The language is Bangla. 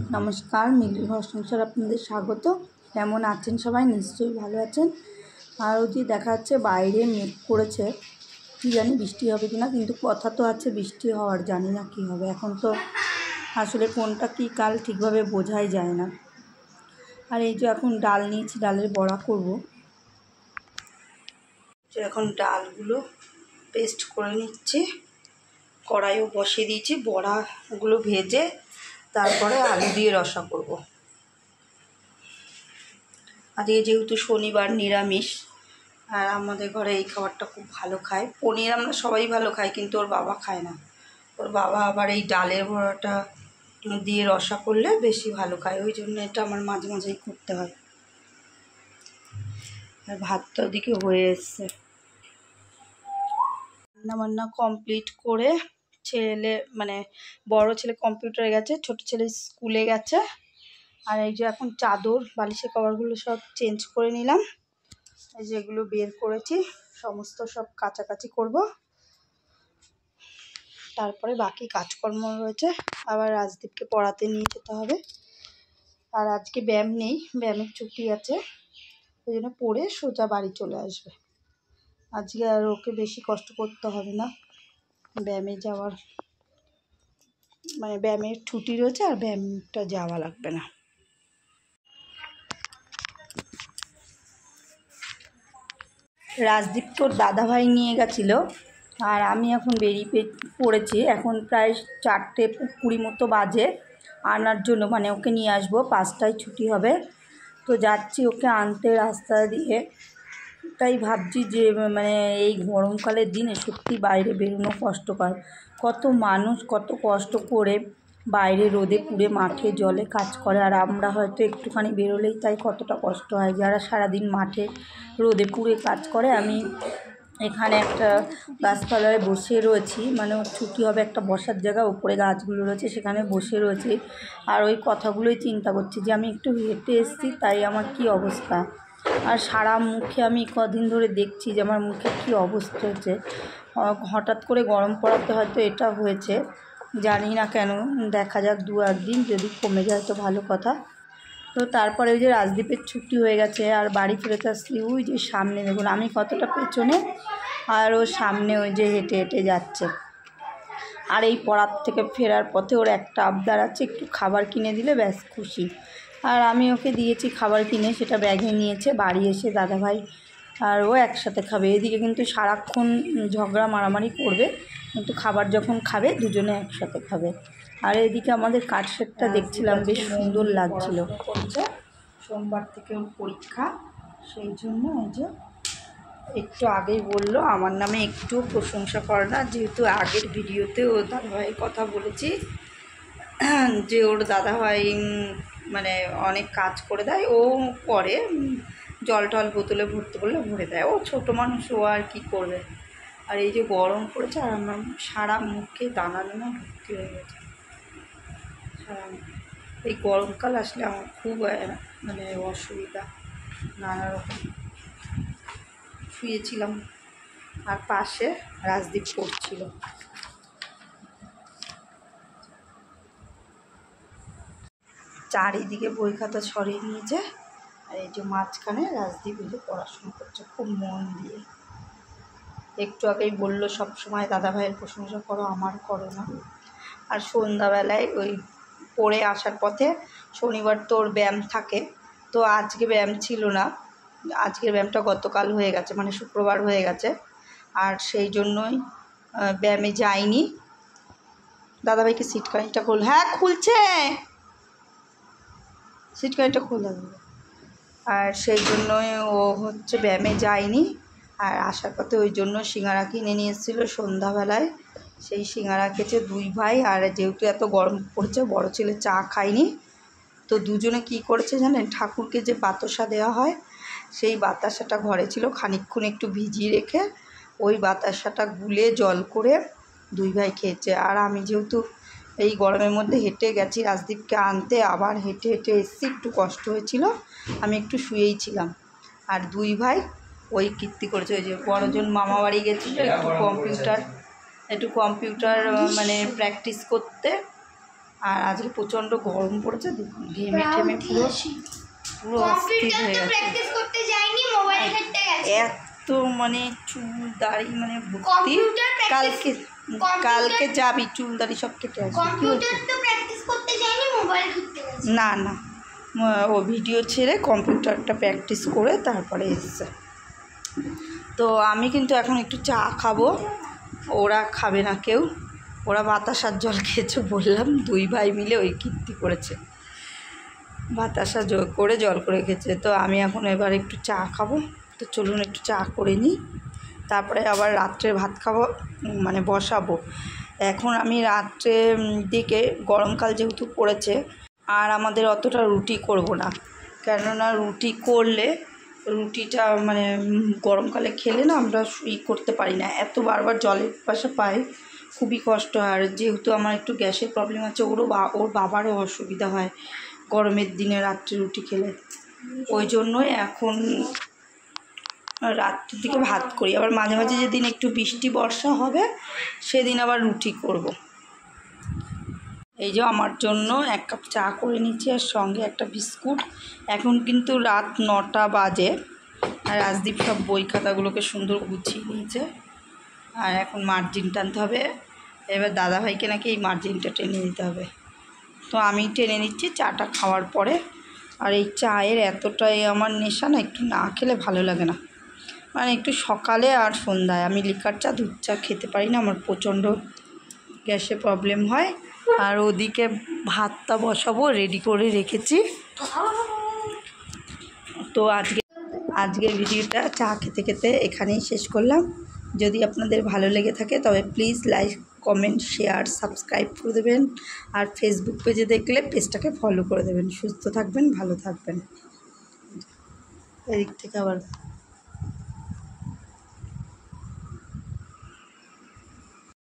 নমস্কার, মিলির ঘর সংসার আপনাদের স্বাগত। কেমন আছেন সবাই? নিশ্চয়ই ভালো আছেন। আর ওই যে দেখা যাচ্ছে বাইরে মেঘ করেছে, কী জানি বৃষ্টি হবে কি না, কিন্তু কথা তো আছে বৃষ্টি হওয়ার, জানি না কী হবে। এখন তো আসলে কোনটা কী কাল ঠিকভাবে বোঝাই যায় না। আর এই যে এখন ডাল নিয়েছি, ডালের বড়া করব। তো এখন ডালগুলো পেস্ট করে নিচ্ছি, কড়াইও বসিয়ে দিয়েছি, বড়াগুলো ভেজে তারপরে আলু দিয়ে রসা করব। আজকে যেহেতু শনিবার নিরামিষ, আর আমাদের ঘরে এই খাবারটা খুব ভালো খায়। পনির আমরা সবাই ভালো খাই, কিন্তু ওর বাবা খায় না। ওর বাবা আবার এই ডালের বড়াটা দিয়ে রসা করলে বেশি ভালো খায়, ওই জন্য এটা আমার মাঝে মাঝেই করতে হয়। আর ভাতটা ওদিকে হয়ে এসছে। রান্নাবান্না কমপ্লিট করে ছেলে বড় ছেলে কম্পিউটারে গেছে, ছোট ছেলে স্কুলে গেছে। আর এই যে এখন চাদর বালিশের কভারগুলো সব চেঞ্জ করে নিলাম। এই যে এগুলো বের করেছি, সমস্ত সব কাচাকাচি করব, তারপরে বাকি কাজকর্ম রয়েছে। আবার রাজদীপকে পড়াতে নিয়ে যেতে হবে। আর আজকে ব্যায়াম নেই, ব্যায়ামের ছুটি আছে, ওই জন্য পড়ে সোজা বাড়ি চলে আসবে। আজকে আর ওকে বেশি কষ্ট করতে হবে না, ব্যায়ামে যাওয়ার ব্যায়ামের ছুটি রয়েছে, আর ব্যায়ামটা যাওয়া লাগবে না। রাজদীপ তোর দাদাভাই নিয়ে গেছিলো, আর আমি এখন বেরিয়ে পড়েছি। এখন প্রায় 4:20 মতো বাজে আনার জন্য, ওকে নিয়ে আসবো, 5টায় ছুটি হবে। তো যাচ্ছি ওকে আনতে রাস্তা দিয়ে। তাই ভাবছি যে এই গরমকালের দিনে সত্যি বাইরে বেরোনো কষ্টকর। কত মানুষ কত কষ্ট করে বাইরে রোদে পুড়ে মাঠে জলে কাজ করে, আর আমরা হয়তো একটুখানি বেরোলেই তাই কতটা কষ্ট হয়। যারা সারাদিন মাঠে রোদে পুড়ে কাজ করে, আমি এখানে একটা গাছতলায় বসে রয়েছি, ওর ছুটি হবে, একটা বসার জায়গা উপরে গাছগুলো রয়েছে, সেখানে বসে রয়েছি। আর ওই কথাগুলোই চিন্তা করছি যে আমি একটু হেঁটে এসেছি, তাই আমার কি অবস্থা। আর সারা মুখে আমি কদিন ধরে দেখছি যে আমার মুখে কী অবস্থা হচ্ছে। হঠাৎ করে গরম পড়াতে হয়তো এটা হয়েছে, জানি না কেন। দেখা যাক 2-1 দিন, যদি কমে যায় তো ভালো কথা। তো তারপরে ওই যে রাজদীপের ছুটি হয়ে গেছে, আর বাড়ি ফেরত আসছি ওই যে সামনে, দেখুন আমি কতটা পেছনে, আর ও সামনে ওই যে হেঁটে হেঁটে যাচ্ছে। আর এই পড়ার থেকে ফেরার পথে ওর একটা আবদার আছে, একটু খাবার কিনে দিলে ব্যাস খুশি। আর আমি ওকে দিয়েছি খাবার কিনে, সেটা ব্যাগে নিয়েছে। বাড়ি এসে দাদাভাই আর ও একসাথে খাবে। এদিকে কিন্তু সারাক্ষণ ঝগড়া মারামারি করবে, কিন্তু খাবার যখন খাবে দুজনে একসাথে খাবে। আর এদিকে আমাদের কাঠশেডটা দেখছিলাম, বেশ সুন্দর লাগছিল। সোমবার থেকে ওর পরীক্ষা, সেই জন্য এই যে একটু আগেই বললো, আমার নামে একটুও প্রশংসা করে না, যেহেতু আগের ভিডিওতে ও দাদাভাইয়ের কথা বলেছি যে ওর দাদাভাই অনেক কাজ করে দেয়, ও করে, জল টল বোতলে ভরতে বললে ভরে দেয়। ও ছোটো মানুষ, ও আর কী করবে। আর এই যে গরম পড়েছে, আর আমার সারা মুখে দানা দানা ভর্তি হয়ে গেছে সারা। এই গরমকাল আসলে আমার খুব অসুবিধা, নানা রকম। শুয়েছিলাম, আর পাশে রাজদীপ পড়ছিল। চারিদিকে বই খাতা ছড়িয়ে নিয়েছে, আর এই যে মাঝখানে রাজদীপ এই যে পড়াশোনা করছে খুব মন দিয়ে। একটু আগেই বললো সব সময় দাদাভাইয়ের প্রশংসা করো, আমার করো না। আর সন্ধ্যাবেলায় ওই পড়ে আসার পথে, শনিবার তো ওর ব্যায়াম থাকে, তো আজকে ব্যায়াম ছিল না। আজকের ব্যায়ামটা গতকাল হয়ে গেছে, শুক্রবার হয়ে গেছে, আর সেই জন্যই ব্যায়ামে যায়নি। দাদাভাইকে সিটকানিটা খুল, হ্যাঁ খুলছে, সিটকানিটা খুলে দেবে। আর সেই জন্যই ও ব্যায়ামে যায়নি। আর আসার পথে ওই জন্য সিঙ্গারা কিনে নিয়ে এসেছিলো সন্ধ্যাবেলায়, সেই সিঙ্গারা খেয়েছে 2 ভাই। আর যেহেতু এত গরম পড়ছে, বড় ছেলে চা খায়নি, তো দুজনে কি করেছে জানেন, ঠাকুরকে যে বাতাসা দেওয়া হয়, সেই বাতাসাটা ঘরে ছিল, খানিকক্ষণ একটু ভিজিয়ে রেখে ওই বাতাসাটা গুলে জল করে 2 ভাই খেয়েছে। আর আমি যেহেতু এই গরমের মধ্যে হেঁটে গেছি রাজদীপকে আনতে, আবার হেঁটে হেঁটে এসেছি, একটু কষ্ট হয়েছিল, আমি একটু শুয়েই ছিলাম। আর 2 ভাই ওই কীর্তি করেছে। ওই যে বড়জন মামা বাড়ি গেছিলো একটু কম্পিউটার প্র্যাকটিস করতে, আর আজকে প্রচণ্ড গরম পড়েছে, দেখুন ঘেমে ঠেমে পুরো অস্থির হয়ে গেছে। এত মানে চুল দাড়ি মানে ভর্তি। কালকে যাবি, চুল দাড়ি সব কেটে আসবি। না না, ও ভিডিও ছেড়ে কম্পিউটারটা প্র্যাকটিস করে তারপরে এসছে। তো আমি কিন্তু এখন একটু চা খাবো, ওরা খাবে না কেউ, ওরা বাতাসার জল খেয়েছে বললাম, 2 ভাই মিলে ওই কীর্তি করেছে, বাতাসা করে জল করে খেয়েছে। তো আমি এখন এবার একটু চা খাবো, তো চলুন একটু চা করে নিই, তারপরে আবার রাত্রে ভাত খাবো, মানে বসাবো। এখন আমি রাত্রে দিকে গরমকাল যেহেতু পড়েছে, আর আমাদের অতটা রুটি করব না, কেননা রুটি করলে রুটিটা মানে গরমকালে খেলে না আমরা করতে পারি না, এত বারবার জলের পাশে পাই, খুবই কষ্ট হয়। আর যেহেতু আমার একটু গ্যাসের প্রবলেম আছে, ওর বাবারও অসুবিধা হয় গরমের দিনে রাত্রে রুটি খেলে, ওই জন্যই এখন রাত্রির দিকে ভাত করি। আবার মাঝে মাঝে যেদিন একটু বৃষ্টি বর্ষা হবে সেদিন আবার রুটি করব। এই যে আমার জন্য 1 কাপ চা করে নিচ্ছি, আর সঙ্গে একটা বিস্কুট। এখন কিন্তু রাত 9টা বাজে, আর রাজদীপ সব বই খাতাগুলোকে সুন্দর গুছিয়ে নিয়েছে, আর এখন মার্জিন টানতে হবে। এবার দাদাভাইকে নাকি এই মার্জিনটা টেনে দিতে হবে, তো আমি টেনে নিচ্ছি চাটা খাওয়ার পরে। আর এই চায়ের এতটাই আমার নেশা না, একটু না খেলে ভালো লাগে না, মানে একটু সকালে আর সন্ধ্যায়। আমি লিকার চা দুধ চা খেতে পারি না, আমার প্রচণ্ড গ্যাসে প্রবলেম হয়। আর ওদিকে ভাতটা বসাবো, রেডি করে রেখেছি। তো আজকের ভিডিওটা চা খেতে খেতে এখানেই শেষ করলাম। যদি আপনাদের ভালো লেগে থাকে তবে please like, comment, share, subscribe করে দেবেন। আর ফেসবুক পেজে দেখলে পেজটাকে ফলো করে দেবেন। সুস্থ থাকবেন, ভালো থাকবেন। এদিক থেকে আবার